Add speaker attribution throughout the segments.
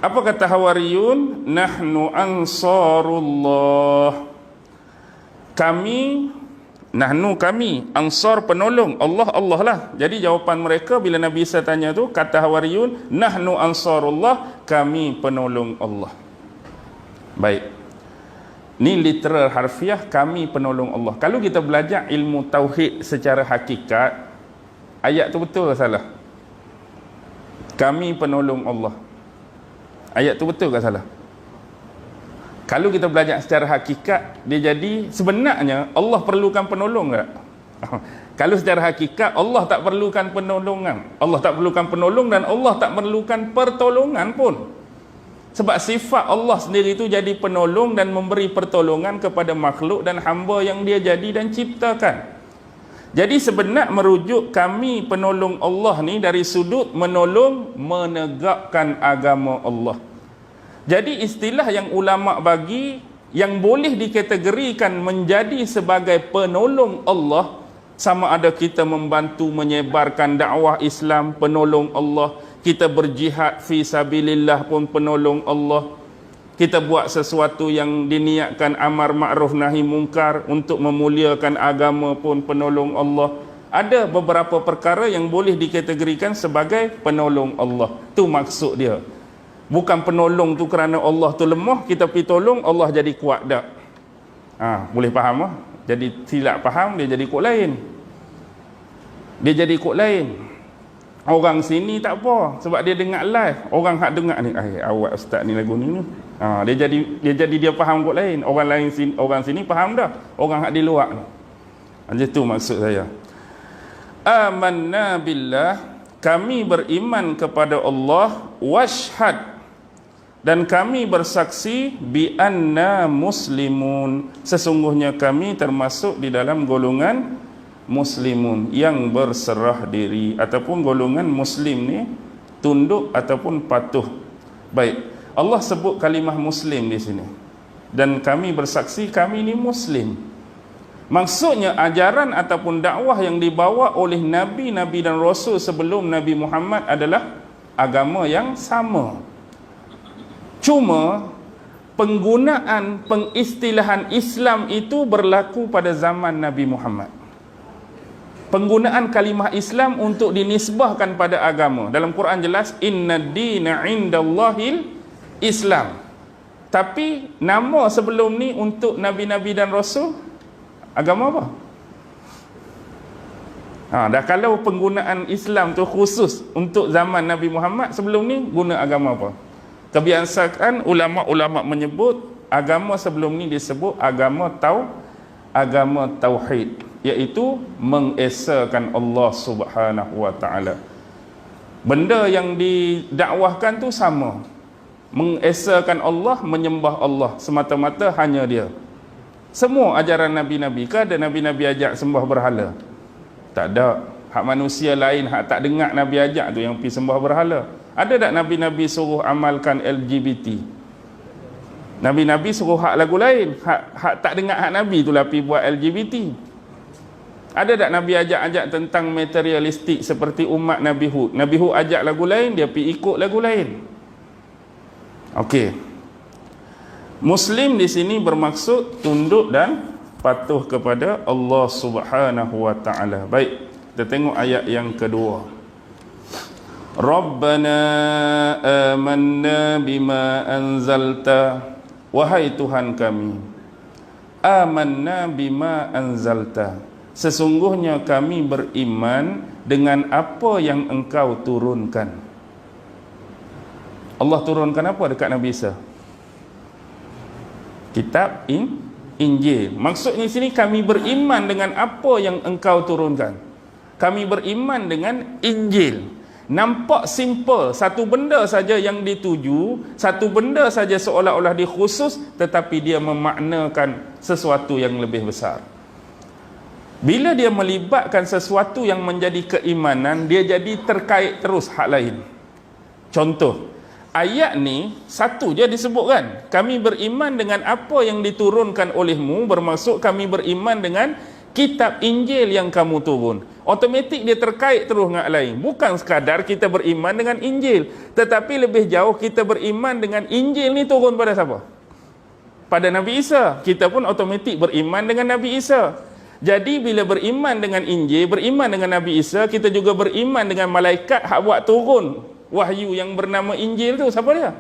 Speaker 1: Apa kata Hawariyun? Nahnu ansarullah. Kami Ansar penolong Allah, Allah lah. Jadi jawapan mereka bila Nabi Isa tanya tu, kata Hawariyun, nahnu ansarullah, kami penolong Allah. Baik, ni literal harfiah, kami penolong Allah. Kalau kita belajar ilmu tauhid secara hakikat, ayat tu betul ke salah? Kami penolong Allah, ayat tu betul ke salah? Kalau kita belajar secara hakikat, dia jadi sebenarnya Allah perlukan penolong tak? Kalau secara hakikat Allah tak perlukan penolongan, Allah tak perlukan penolong, dan Allah tak perlukan pertolongan pun. Sebab sifat Allah sendiri itu jadi penolong dan memberi pertolongan kepada makhluk dan hamba yang dia jadi dan ciptakan. Jadi sebenar merujuk kami penolong Allah ni dari sudut menolong, menegakkan agama Allah. Jadi istilah yang ulama bagi yang boleh dikategorikan menjadi sebagai penolong Allah, sama ada kita membantu menyebarkan dakwah Islam, penolong Allah, kita berjihad fi sabilillah pun penolong Allah, kita buat sesuatu yang diniatkan amar ma'ruf nahi mungkar untuk memuliakan agama pun penolong Allah. Ada beberapa perkara yang boleh dikategorikan sebagai penolong Allah. Tu maksud dia. Bukan penolong tu kerana Allah tu lemah, kita pergi tolong Allah jadi kuat dak. Boleh faham ah? Jadi silap faham, dia jadi kod lain. Dia jadi kod lain. Orang sini tak apa sebab dia dengar live. Orang hak dengar ni, awak ustaz ni lagu ni. Dia jadi dia faham kod lain. Orang sini faham dah. Orang hak di luar ni. Macam tu maksud saya. Amanna billah, kami beriman kepada Allah, washhad, dan kami bersaksi bi anna muslimun, sesungguhnya kami termasuk di dalam golongan muslimun yang berserah diri, ataupun golongan muslim ni tunduk ataupun patuh. Baik, Allah sebut kalimah muslim di sini, dan kami bersaksi kami ni muslim. Maksudnya ajaran ataupun dakwah yang dibawa oleh nabi-nabi dan rasul sebelum Nabi Muhammad adalah agama yang sama. Cuma penggunaan pengistilahan Islam itu berlaku pada zaman Nabi Muhammad. Penggunaan kalimah Islam untuk dinisbahkan pada agama. Dalam Quran jelas, inna dina indallahil Islam. Tapi nama sebelum ni untuk nabi-nabi dan rasul, agama apa? Dah kalau penggunaan Islam tu khusus untuk zaman Nabi Muhammad, sebelum ni guna agama apa? Kebiasaan ulama-ulama menyebut agama sebelum ni disebut agama tauhid, iaitu mengesakan Allah Subhanahu wa taala. Benda yang didakwahkan tu sama, mengesakan Allah, menyembah Allah semata-mata hanya dia. Semua ajaran nabi-nabi, ke ada nabi-nabi ajak sembah berhala? Tak ada. Hak manusia lain hak tak dengar nabi ajak tu yang pergi sembah berhala. Ada tak nabi-nabi suruh amalkan LGBT? Nabi-nabi suruh hak lagu lain, hak tak dengar hak nabi tu lah pergi buat LGBT. Ada tak nabi ajak-ajak tentang materialistik seperti umat Nabi Hud? Nabi Hud ajak lagu lain, dia pergi ikut lagu lain. Okey. Muslim di sini bermaksud tunduk dan patuh kepada Allah Subhanahu wa taala. Baik, kita tengok ayat yang kedua. Rabbana amanna bima anzalta, wahai Tuhan kami, amanna bima anzalta, sesungguhnya kami beriman dengan apa yang engkau turunkan. Allah turunkan apa dekat Nabi Isa? Kitab Injil. Maksudnya sini kami beriman dengan apa yang engkau turunkan. Kami beriman dengan Injil. Nampak simple, satu benda saja yang dituju, satu benda saja seolah-olah dikhusus, tetapi dia memaknakan sesuatu yang lebih besar. Bila dia melibatkan sesuatu yang menjadi keimanan, dia jadi terkait terus hak lain. Contoh, ayat ni satu je disebutkan, kami beriman dengan apa yang diturunkan olehmu, bermaksud kami beriman dengan kitab Injil yang kamu turun. Automatik dia terkait terus dengan lain. Bukan sekadar kita beriman dengan Injil, tetapi lebih jauh kita beriman dengan Injil ni turun pada siapa? Pada Nabi Isa. Kita pun automatik beriman dengan Nabi Isa. Jadi bila beriman dengan Injil, beriman dengan Nabi Isa, kita juga beriman dengan malaikat hak buat turun wahyu yang bernama Injil tu. Siapa dia?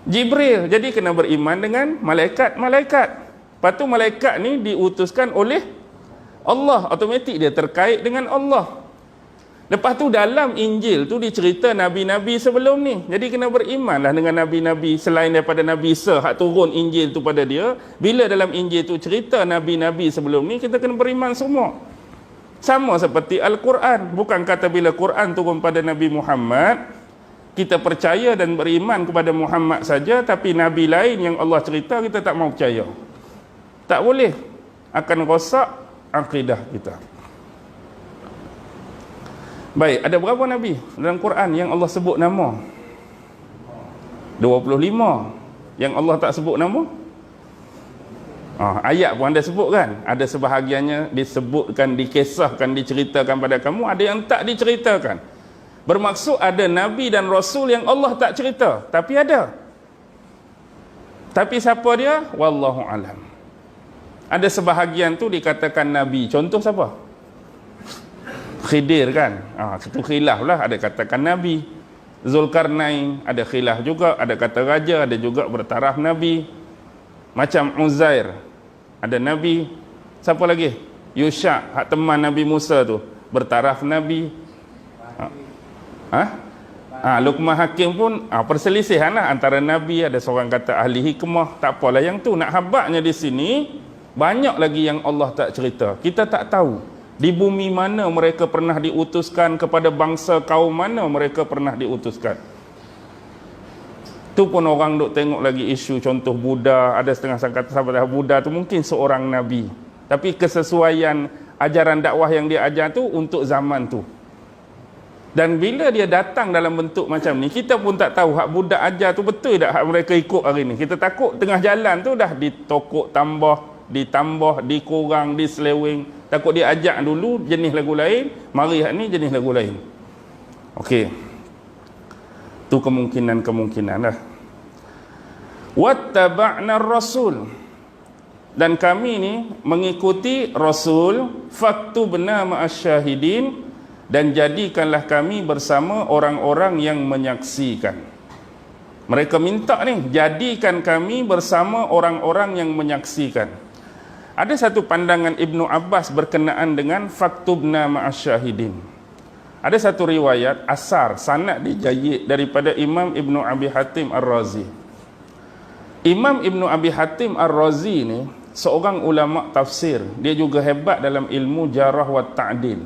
Speaker 1: Jibril. Jadi kena beriman dengan malaikat-malaikat. Lepas tu malaikat ni diutuskan oleh Allah, automatik dia terkait dengan Allah. Lepas tu dalam Injil tu dicerita nabi-nabi sebelum ni. Jadi kena berimanlah dengan nabi-nabi selain daripada Nabi Isa hak turun Injil tu pada dia. Bila dalam Injil tu cerita nabi-nabi sebelum ni, kita kena beriman semua. Sama seperti Al-Quran. Bukan kata bila Quran turun pada Nabi Muhammad, kita percaya dan beriman kepada Muhammad saja, tapi nabi lain yang Allah cerita kita tak mau percaya. Tak boleh. Akan rosak akidah kita. Baik, ada berapa nabi dalam Quran yang Allah sebut nama? 25. Yang Allah tak sebut nama? Ayat pun ada sebut kan? Ada sebahagiannya disebutkan, dikisahkan, diceritakan pada kamu. Ada yang tak diceritakan. Bermaksud ada nabi dan rasul yang Allah tak cerita, tapi ada. Tapi siapa dia? Wallahu alam. Ada sebahagian tu dikatakan nabi. Contoh siapa? Khidir kan? Itu khilaf lah. Ada katakan nabi. Zulkarnain ada khilaf juga. Ada kata raja, ada juga bertaraf nabi. Macam Uzair ada nabi. Siapa lagi? Yusha, hak teman Nabi Musa tu, bertaraf nabi. Luqman Hakim pun perselisihan lah antara nabi. Ada seorang kata ahli hikmah. Tak apalah yang tu. Nak habaknya di sini, banyak lagi yang Allah tak cerita. Kita tak tahu di bumi mana mereka pernah diutuskan, kepada bangsa kaum mana mereka pernah diutuskan. Tu pun orang duk tengok lagi isu contoh Buddha. Ada setengah kata sahabat Buddha tu mungkin seorang nabi, tapi kesesuaian ajaran dakwah yang dia ajar tu untuk zaman tu. Dan bila dia datang dalam bentuk macam ni, kita pun tak tahu hak Buddha ajar tu betul tak hak mereka ikut hari ni. Kita takut tengah jalan tu dah ditokok ditambah, dikurang, diseleweng. Takut dia ajak dulu jenis lagu lain, mari hak ni jenis lagu lain. Okey. Tu kemungkinan lah. Wattaba'na ar-rasul. Dan kami ni mengikuti Rasul. Faktubna ma'asyahidin. Dan jadikanlah kami bersama orang-orang yang menyaksikan. Mereka minta ni, jadikan kami bersama orang-orang yang menyaksikan. Ada satu pandangan Ibnu Abbas berkenaan dengan faktubna ma'asyahidin. Ada satu riwayat asar, sanad dijayid daripada Imam Ibnu Abi Hatim Ar-Razi. Imam Ibnu Abi Hatim Ar-Razi ni seorang ulama tafsir. Dia juga hebat dalam ilmu jarah wa ta'dil.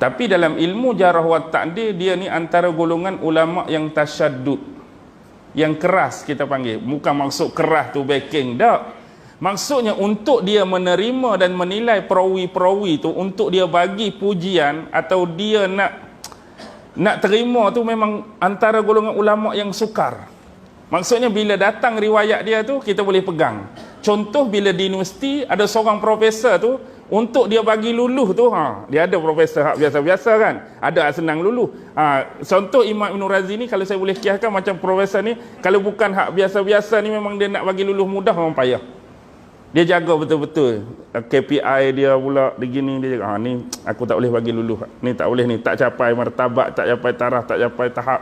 Speaker 1: Tapi dalam ilmu jarah wa ta'dil, dia ni antara golongan ulama yang tasyaddud, yang keras kita panggil. Bukan maksud keras tu backing, tak. Maksudnya untuk dia menerima dan menilai perawi-perawi tu, untuk dia bagi pujian atau dia nak terima tu, memang antara golongan ulama yang sukar. Maksudnya bila datang riwayat dia tu, kita boleh pegang. Contoh bila di universiti ada seorang profesor tu, untuk dia bagi luluh tu, dia ada profesor hak biasa-biasa kan, ada senang luluh. Contoh Imam Ibn Razi ni, kalau saya boleh kiaskan macam profesor ni, kalau bukan hak biasa-biasa ni, memang dia nak bagi luluh mudah memang payah. Dia jaga betul-betul KPI dia pula begini. Dia jaga, ni aku tak boleh bagi luluh, ni tak boleh, ni tak capai martabat, tak capai taraf, tak capai tahap.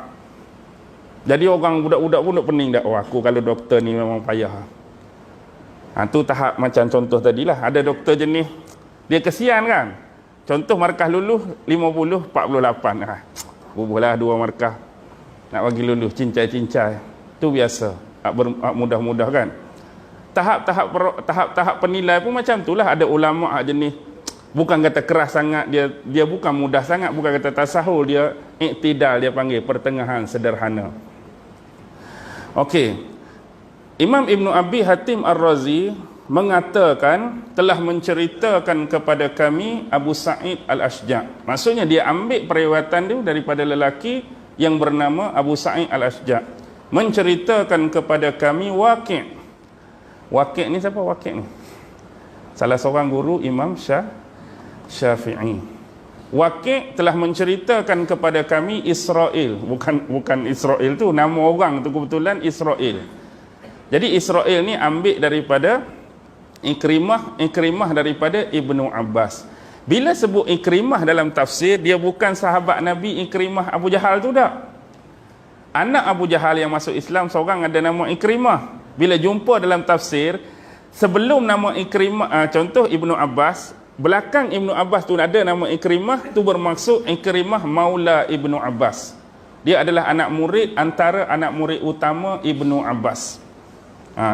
Speaker 1: Jadi orang budak-budak pun duk pening dah, aku kalau doktor ni memang payah. Tu tahap macam contoh tadilah. Ada doktor jenis dia kesian kan. Contoh markah luluh 50, 48. Bubuhlah 2 markah nak bagi luluh, cincai-cincai. Tu biasa, mudah-mudah kan. Tahap-tahap penilai pun macam itulah. Ada ulama jenis bukan kata keras sangat, dia bukan mudah sangat, bukan kata tasahul, dia iktidal, dia panggil pertengahan, sederhana. Okey. Imam Ibnu Abi Hatim Ar-Razi mengatakan telah menceritakan kepada kami Abu Sa'id Al-Ashja'. Maksudnya dia ambil periwayatan dia daripada lelaki yang bernama Abu Sa'id Al-Ashja'. Menceritakan kepada kami Waqi'. Waqi' ni siapa Waqi' ni? Salah seorang guru Imam Syafi'i. Waqi' telah menceritakan kepada kami Israel, bukan Israel tu, nama orang tu kebetulan Israel. Jadi Israel ni ambil daripada Ikrimah daripada Ibnu Abbas. Bila sebut Ikrimah dalam tafsir, dia bukan sahabat Nabi Ikrimah Abu Jahal tu tak. Anak Abu Jahal yang masuk Islam seorang ada nama Ikrimah. Bila jumpa dalam tafsir, sebelum nama Ikrimah, contoh Ibnu Abbas, belakang Ibnu Abbas tu ada nama Ikrimah, tu bermaksud Ikrimah Maula Ibnu Abbas. Dia adalah anak murid, antara anak murid utama Ibnu Abbas.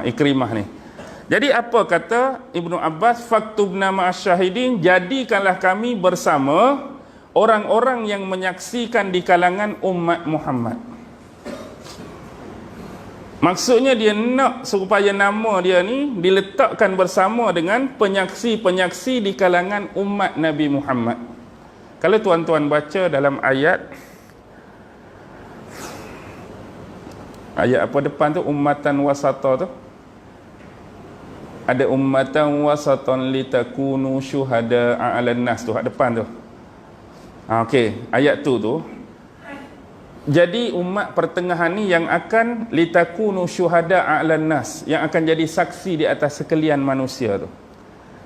Speaker 1: Ikrimah ni. Jadi apa kata Ibnu Abbas? Faktubna ma'asyahidin, jadikanlah kami bersama orang-orang yang menyaksikan di kalangan umat Muhammad. Maksudnya dia nak supaya nama dia ni diletakkan bersama dengan penyaksi-penyaksi di kalangan umat Nabi Muhammad. Kalau tuan-tuan baca dalam ayat apa depan tu, ummatan wasata tu, ada ummatan wasatan litakunu syuhada 'alan nas tu, hak depan tu. Okey, ayat tu jadi umat pertengahan ni yang akan litakunu syuhada 'alan nas, yang akan jadi saksi di atas sekalian manusia tu.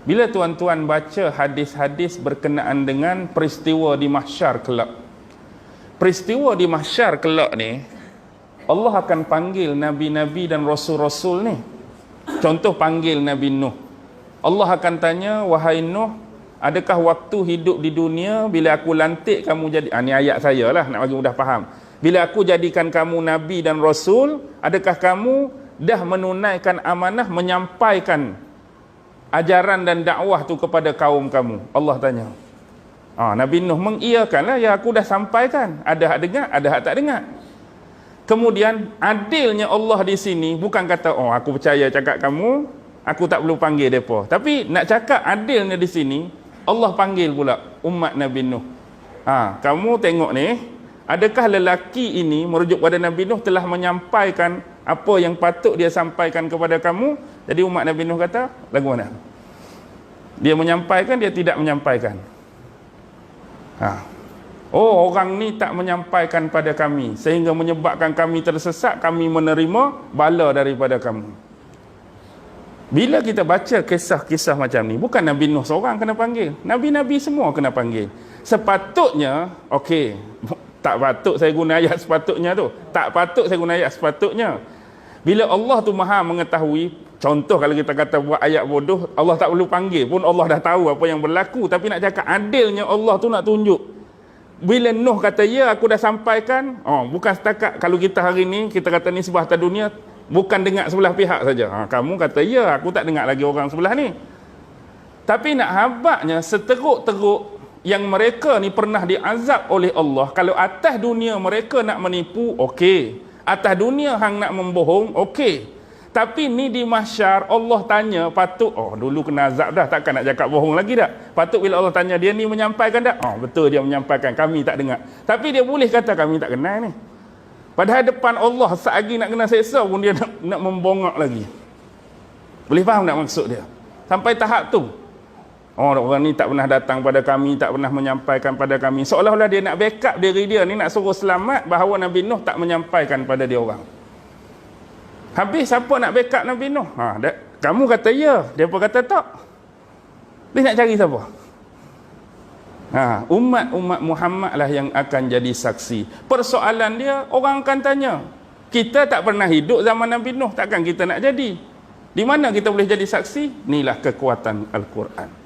Speaker 1: Bila tuan-tuan baca hadis-hadis berkenaan dengan peristiwa di mahsyar kelak, peristiwa di mahsyar kelak ni, Allah akan panggil nabi-nabi dan rasul-rasul ni. Contoh panggil Nabi Nuh, Allah akan tanya, wahai Nuh, adakah waktu hidup di dunia bila aku lantik kamu jadi, ni ayat saya lah nak bagi mudah faham, bila aku jadikan kamu nabi dan rasul, adakah kamu dah menunaikan amanah menyampaikan ajaran dan dakwah tu kepada kaum kamu? Allah tanya. Nabi Nuh mengiyakanlah, ya aku dah sampaikan. Ada hak dengar, ada hak tak dengar. Kemudian adilnya Allah di sini bukan kata aku percaya cakap kamu, aku tak perlu panggil depa. Tapi nak cakap adilnya di sini, Allah panggil pula umat Nabi Nuh. Kamu tengok ni, adakah lelaki ini merujuk pada Nabi Nuh telah menyampaikan apa yang patut dia sampaikan kepada kamu? Jadi umat Nabi Nuh kata, lagu mana? Dia menyampaikan, dia tidak menyampaikan. Orang ni tak menyampaikan pada kami, sehingga menyebabkan kami tersesat, kami menerima bala daripada kamu. Bila kita baca kisah-kisah macam ni, bukan Nabi Nuh seorang kena panggil, Nabi-Nabi semua kena panggil. Sepatutnya, tak patut saya guna ayat sepatutnya tu. Tak patut saya guna ayat sepatutnya. Bila Allah tu maha mengetahui, contoh kalau kita kata buat ayat bodoh, Allah tak perlu panggil pun, Allah dah tahu apa yang berlaku. Tapi nak cakap adilnya Allah tu nak tunjuk. Bila Nuh kata, ya aku dah sampaikan, bukan setakat kalau kita hari ni, kita kata ni sebelah atas dunia, bukan dengar sebelah pihak saja. Kamu kata, ya aku tak dengar lagi orang sebelah ni. Tapi nak habaknya seteruk-teruk yang mereka ni pernah diazab oleh Allah. Kalau atas dunia mereka nak menipu, okey. Atas dunia hang nak membohong, okey. Tapi ni di mahsyar Allah tanya, patut dulu kena azab dah, takkan nak cakap bohong lagi dah. Patut bila Allah tanya, dia ni menyampaikan tak? Betul dia menyampaikan, kami tak dengar. Tapi dia boleh kata kami tak kenal ni. Padahal depan Allah selagi nak kena seksa pun dia nak membongak lagi. Boleh faham tak maksud dia? Sampai tahap tu. Orang ni tak pernah datang pada kami, tak pernah menyampaikan pada kami. Seolah-olah dia nak backup diri dia ni, nak suruh selamat bahawa Nabi Nuh tak menyampaikan pada dia orang. Habis siapa nak backup Nabi Nuh? Kamu kata ya, dia pun kata tak. Dia nak cari siapa? Umat Muhammad lah yang akan jadi saksi. Persoalan dia, orang akan tanya, kita tak pernah hidup zaman Nabi Nuh, takkan kita nak jadi? Di mana kita boleh jadi saksi? Inilah kekuatan Al-Quran.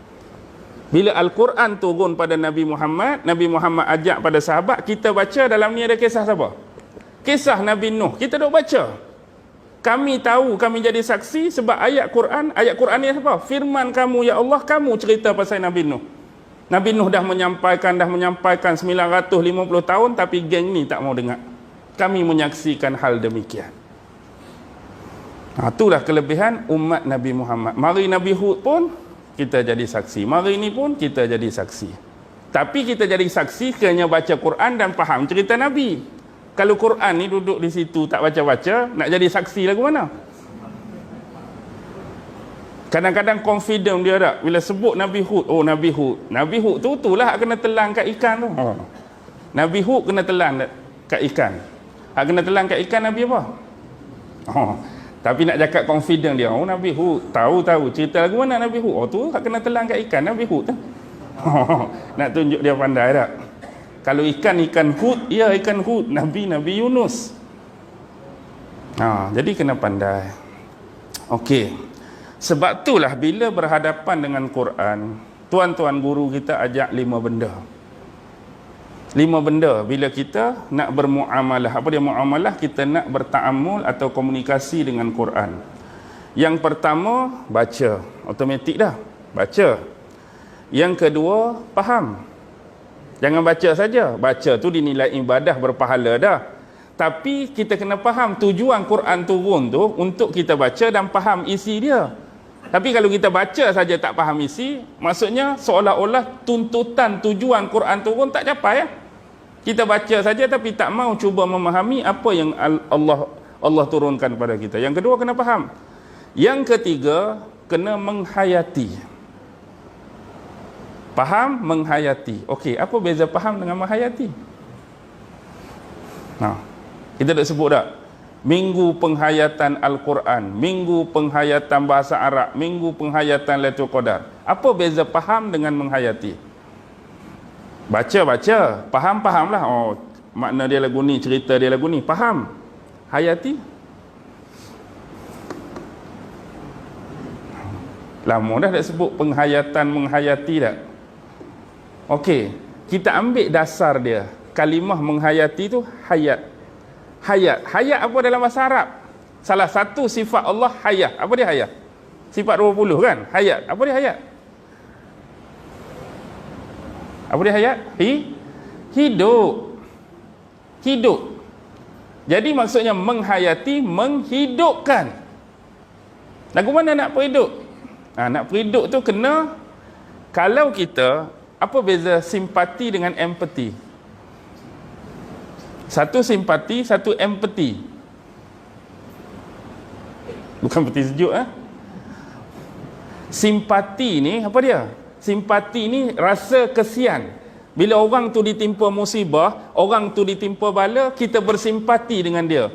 Speaker 1: Bila Al-Quran turun pada Nabi Muhammad ajak pada sahabat, kita baca dalam ni ada kisah siapa? Kisah Nabi Nuh, kita duk baca. Kami tahu, kami jadi saksi sebab ayat Quran ni apa? Firman kamu, ya Allah, kamu cerita pasal Nabi Nuh. Nabi Nuh dah menyampaikan 950 tahun, tapi geng ni tak mau dengar. Kami menyaksikan hal demikian. Itulah kelebihan umat Nabi Muhammad. Mari Nabi Hud pun kita jadi saksi. Mari ni pun kita jadi saksi. Tapi kita jadi saksi kerana baca Quran dan faham cerita Nabi. Kalau Quran ni duduk di situ tak baca-baca, nak jadi saksi lagu mana? Kadang-kadang confident dia tak bila sebut Nabi Hud. Oh, Nabi Hud. Nabi Hud tu itulah hak kena telan kat ikan tu. Nabi Hud kena telan kat ikan. Hak kena telan kat ikan Nabi apa? Tapi nak cakap confident dia. Oh, Nabi Hud. Tahu cerita lagu mana Nabi Hud. Oh, tu hak kena telan kat ikan Nabi Hud tu. Nak tunjuk dia pandai tak? Kalau ikan Hud, ya ikan Hud. Nabi Yunus. Jadi kena pandai. Okey. Sebab itulah bila berhadapan dengan Quran, tuan-tuan guru kita ajak 5 benda. 5 benda bila kita nak bermuamalah. Apa dia muamalah? Kita nak bertaamul atau komunikasi dengan Quran. Yang pertama, baca. Automatik dah. Baca. Yang kedua, faham. Jangan baca saja. Baca tu dinilai ibadah berpahala dah. Tapi kita kena faham tujuan Quran turun tu untuk kita baca dan faham isi dia. Tapi kalau kita baca saja tak faham isi, maksudnya seolah-olah tuntutan tujuan Quran turun tak capai ya. Kita baca saja tapi tak mau cuba memahami apa yang Allah turunkan pada kita. Yang kedua kena faham. Yang ketiga kena menghayati. Faham, menghayati. Okey, apa beza faham dengan menghayati? Kita dah sebut tak? Minggu penghayatan Al-Quran, minggu penghayatan bahasa Arab, minggu penghayatan Lailatul Qadar. Apa beza faham dengan menghayati? Baca, faham-fahamlah. Oh, makna dia lagu ni, cerita dia lagu ni. Faham. Hayati? Lama dah tak sebut penghayatan, menghayati tak? Okey, kita ambil dasar dia. Kalimah menghayati tu hayat. Hayat apa dalam bahasa Arab? Salah satu sifat Allah hayat. Apa dia hayat? Sifat 20 kan? Hayat. Apa dia hayat? Apa dia hayat? Hidup. Jadi maksudnya menghayati, menghidupkan. Lagu mana nak berhidup? Nak berhidup tu kena, kalau kita, apa beza simpati dengan empati? Satu simpati, satu empati. Bukan peti sejuk Simpati ni apa dia? Simpati ni rasa kesian. Bila orang tu ditimpa musibah, orang tu ditimpa bala, kita bersimpati dengan dia.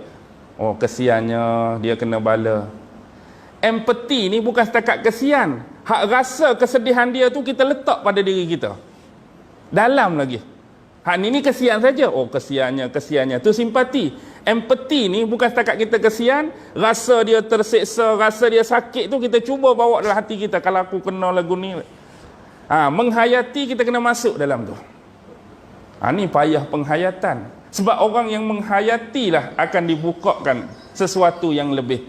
Speaker 1: Oh, kesiannya dia kena bala. Empati ni bukan setakat kesian. Hak rasa kesedihan dia tu kita letak pada diri kita. Dalam lagi. Hak ni kesian saja. Oh, kesiannya. Tu simpati. Empati ni bukan setakat kita kesian, rasa dia terseksa, rasa dia sakit tu kita cuba bawa dalam hati kita. Kalau aku kena lagu ni. Menghayati kita kena masuk dalam tu. Ni payah penghayatan. Sebab orang yang menghayatilah akan dibukakan sesuatu yang lebih.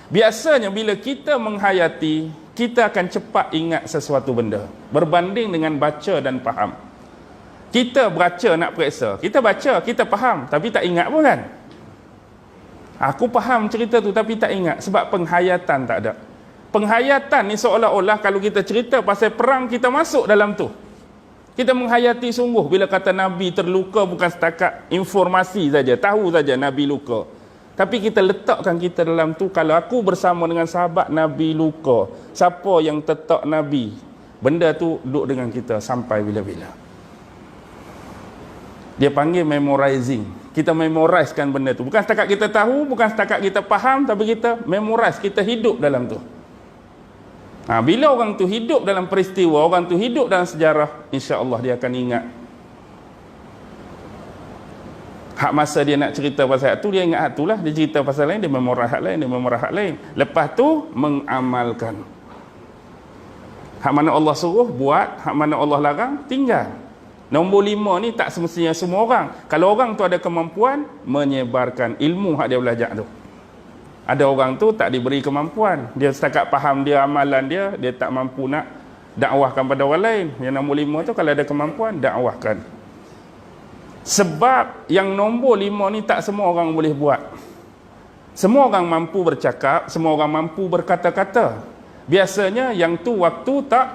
Speaker 1: Biasanya bila kita menghayati, kita akan cepat ingat sesuatu benda. Berbanding dengan baca dan faham. Kita baca nak periksa. Kita baca, kita faham. Tapi tak ingat pun kan? Aku faham cerita tu tapi tak ingat. Sebab penghayatan tak ada. Penghayatan ni seolah-olah kalau kita cerita pasal perang, kita masuk dalam tu. Kita menghayati sungguh. Bila kata Nabi terluka bukan setakat informasi saja. Tahu saja Nabi luka. Tapi kita letakkan kita dalam tu. Kalau aku bersama dengan sahabat Nabi luka, siapa yang tetap Nabi? Benda tu duduk dengan kita sampai bila-bila. Dia panggil memorizing. Kita memorizekan benda tu. Bukan setakat kita tahu, bukan setakat kita faham, tapi kita memorize, kita hidup dalam tu. Bila orang tu hidup dalam peristiwa, orang tu hidup dalam sejarah, insya-Allah dia akan ingat. Hak masa dia nak cerita pasal hak tu, dia ingat hak tu lah. Dia cerita pasal lain, dia memorize hak lain, dia memorize hak lain. Lepas tu, mengamalkan. Hak mana Allah suruh, buat. Hak mana Allah larang, tinggal. Nombor 5 ni tak semestinya semua orang. Kalau orang tu ada kemampuan menyebarkan ilmu hak dia belajar tu. Ada orang tu tak diberi kemampuan. Dia setakat faham dia amalan dia, dia tak mampu nak dakwahkan pada orang lain. Yang nombor 5 tu kalau ada kemampuan dakwahkan. Sebab yang nombor 5 ni tak semua orang boleh buat. Semua orang mampu bercakap, semua orang mampu berkata-kata. Biasanya yang tu waktu tak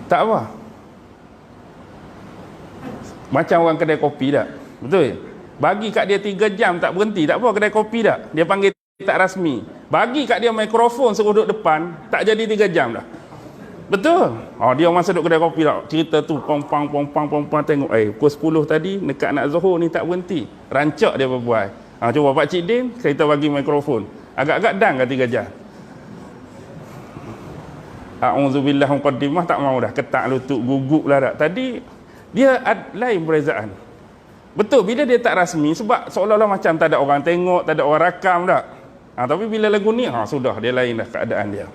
Speaker 1: apa. Macam orang kedai kopi tak? Betul? Bagi kat dia 3 jam tak berhenti, tak apa kedai kopi tak? Dia panggil tak rasmi. Bagi kat dia mikrofon suruh duduk depan, tak jadi 3 jam dah. Betul. Dia masa duduk kedai kopi tak, cerita tu pong-pang tengok pukul 10 tadi dekat nak Zuhur ni tak berhenti. Rancak dia berbual. Cuba Pak Cik Din, kita bagi mikrofon. Agak-agak dan ke 3 jam. A'udzubillah muqaddimah tak mau dah, ketak lutut, guguk lah dah. Tadi dia lain perbezaan. Betul, bila dia tak rasmi sebab seolah-olah macam tak ada orang tengok, tak ada orang rakam tak. Tapi bila lagu ni sudah dia lain dah keadaan dia.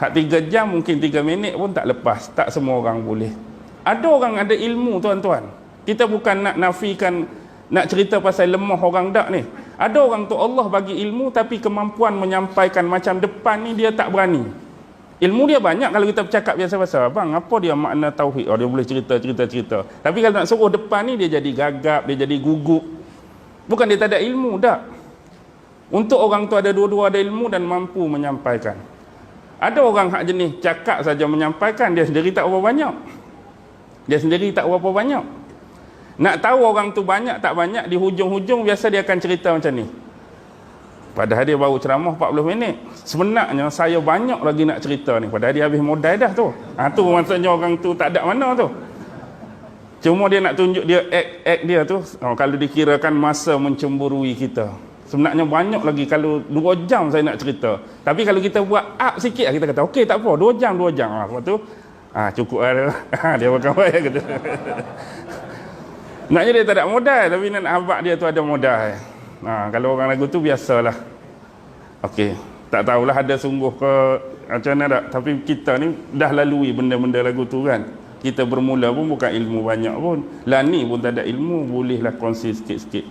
Speaker 1: Hak 3 jam mungkin 3 minit pun tak lepas. Tak semua orang boleh. Ada orang ada ilmu tuan-tuan. Kita bukan nak nafikan, nak cerita pasal lemah orang tak ni. Ada orang tu Allah bagi ilmu tapi kemampuan menyampaikan macam depan ni dia tak berani. Ilmu dia banyak kalau kita bercakap biasa-biasa. Bang, apa dia makna tauhid? Dia boleh cerita. Tapi kalau nak suruh depan ni dia jadi gagap, dia jadi gugup. Bukan dia tak ada ilmu, tak. Untuk orang tu ada dua-dua, ada ilmu dan mampu menyampaikan. Ada orang hak jenis cakap saja menyampaikan, dia sendiri tak berapa banyak. Nak tahu orang tu banyak tak banyak, di hujung-hujung biasa dia akan cerita macam ni. Padahal dia baru ceramah 40 minit. Sebenarnya saya banyak lagi nak cerita ni. Padahal dia habis modal dah tu. Tu maksudnya orang tu tak ada mana tu. Cuma dia nak tunjuk dia act dia tu. Kalau dikirakan masa mencemburui kita. Sebenarnya banyak lagi, kalau 2 jam saya nak cerita. Tapi kalau kita buat up sikit, kita kata okey tak apa, 2 jam. Lepas tu cukup lah. Dia makan baik kata. Naknya dia tak ada modal, tapi nak abad dia tu ada modal. Kalau orang lagu tu biasalah. Okey, tak tahulah ada sungguh ke macam mana tak. Tapi kita ni dah lalui benda-benda lagu tu kan. Kita bermula pun bukan ilmu banyak pun. Lah ni pun tak ada ilmu, bolehlah kongsi sikit-sikit.